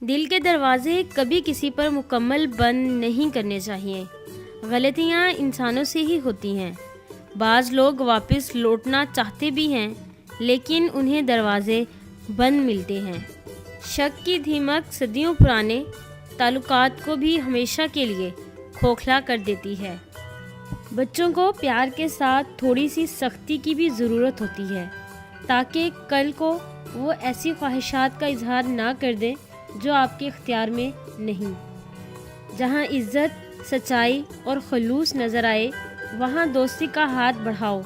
دل کے دروازے کبھی کسی پر مکمل بند نہیں کرنے چاہیے۔ غلطیاں انسانوں سے ہی ہوتی ہیں۔ بعض لوگ واپس لوٹنا چاہتے بھی ہیں لیکن انہیں دروازے بند ملتے ہیں۔ شک کی دھمک صدیوں پرانے تعلقات کو بھی ہمیشہ کے لیے کھوکھلا کر دیتی ہے۔ بچوں کو پیار کے ساتھ تھوڑی سی سختی کی بھی ضرورت ہوتی ہے تاکہ کل کو وہ ایسی خواہشات کا اظہار نہ کر دیں جو آپ کے اختیار میں نہیں۔ جہاں عزت، سچائی اور خلوص نظر آئے وہاں دوستی کا ہاتھ بڑھاؤ،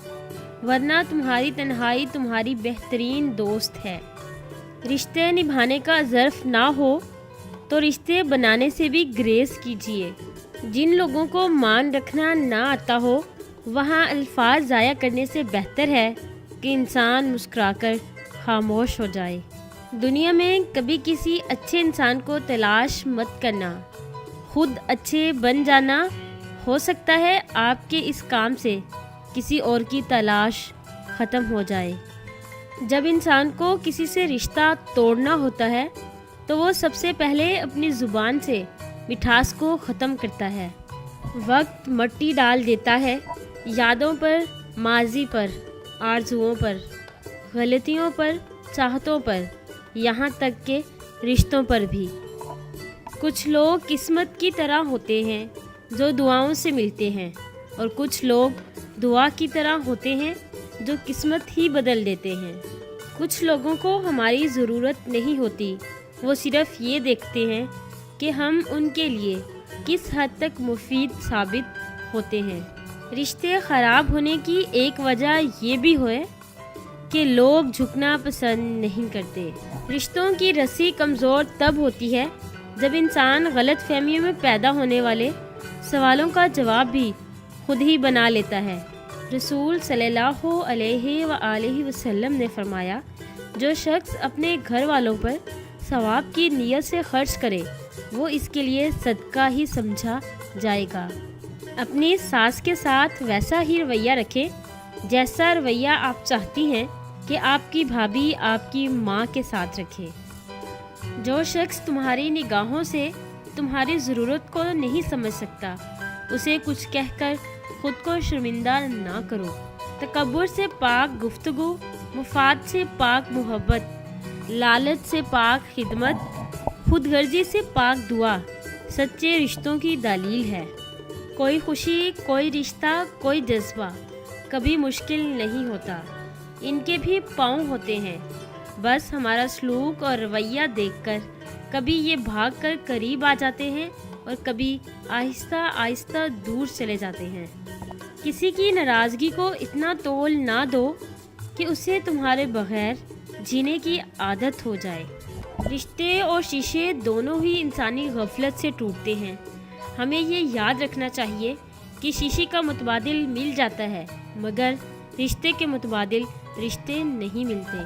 ورنہ تمہاری تنہائی تمہاری بہترین دوست ہے۔ رشتے نبھانے کا ظرف نہ ہو تو رشتے بنانے سے بھی گریز کیجیے۔ جن لوگوں کو مان رکھنا نہ آتا ہو وہاں الفاظ ضائع کرنے سے بہتر ہے کہ انسان مسکرا کر خاموش ہو جائے۔ دنیا میں کبھی کسی اچھے انسان کو تلاش مت کرنا، خود اچھے بن جانا۔ ہو سکتا ہے آپ کے اس کام سے کسی اور کی تلاش ختم ہو جائے۔ جب انسان کو کسی سے رشتہ توڑنا ہوتا ہے تو وہ سب سے پہلے اپنی زبان سے مٹھاس کو ختم کرتا ہے۔ وقت مٹی ڈال دیتا ہے یادوں پر، ماضی پر، آرزوؤں پر، غلطیوں پر، چاہتوں پر، یہاں تک کہ رشتوں پر بھی۔ کچھ لوگ قسمت کی طرح ہوتے ہیں جو دعاؤں سے ملتے ہیں، اور کچھ لوگ دعا کی طرح ہوتے ہیں جو قسمت ہی بدل دیتے ہیں۔ کچھ لوگوں کو ہماری ضرورت نہیں ہوتی، وہ صرف یہ دیکھتے ہیں کہ ہم ان کے لیے کس حد تک مفید ثابت ہوتے ہیں۔ رشتے خراب ہونے کی ایک وجہ یہ بھی ہے کہ لوگ جھکنا پسند نہیں کرتے۔ رشتوں کی رسی کمزور تب ہوتی ہے جب انسان غلط فہمیوں میں پیدا ہونے والے سوالوں کا جواب بھی خود ہی بنا لیتا ہے۔ رسول صلی اللہ علیہ وآلہ وسلم نے فرمایا، جو شخص اپنے گھر والوں پر ثواب کی نیت سے خرچ کرے وہ اس کے لیے صدقہ ہی سمجھا جائے گا۔ اپنی ساس کے ساتھ ویسا ہی رویہ رکھیں جیسا رویہ آپ چاہتی ہیں کہ آپ کی بھابھی آپ کی ماں کے ساتھ رکھے۔ جو شخص تمہاری نگاہوں سے تمہاری ضرورت کو نہیں سمجھ سکتا اسے کچھ کہہ کر خود کو شرمندہ نہ کرو۔ تکبر سے پاک گفتگو، مفاد سے پاک محبت، لالچ سے پاک خدمت، خود غرضی سے پاک دعا سچے رشتوں کی دلیل ہے۔ کوئی خوشی، کوئی رشتہ، کوئی جذبہ کبھی مشکل نہیں ہوتا، ان کے بھی پاؤں ہوتے ہیں، بس ہمارا سلوک اور رویہ دیکھ کر کبھی یہ بھاگ کر قریب آ جاتے ہیں اور کبھی آہستہ آہستہ دور چلے جاتے ہیں۔ کسی کی ناراضگی کو اتنا تول نہ دو کہ اسے تمہارے بغیر جینے کی عادت ہو جائے۔ رشتے اور شیشے دونوں ہی انسانی غفلت سے ٹوٹتے ہیں۔ ہمیں یہ یاد رکھنا چاہیے کہ شیشے کا متبادل مل جاتا ہے مگر رشتے کے متبادل رشتے نہیں ملتے۔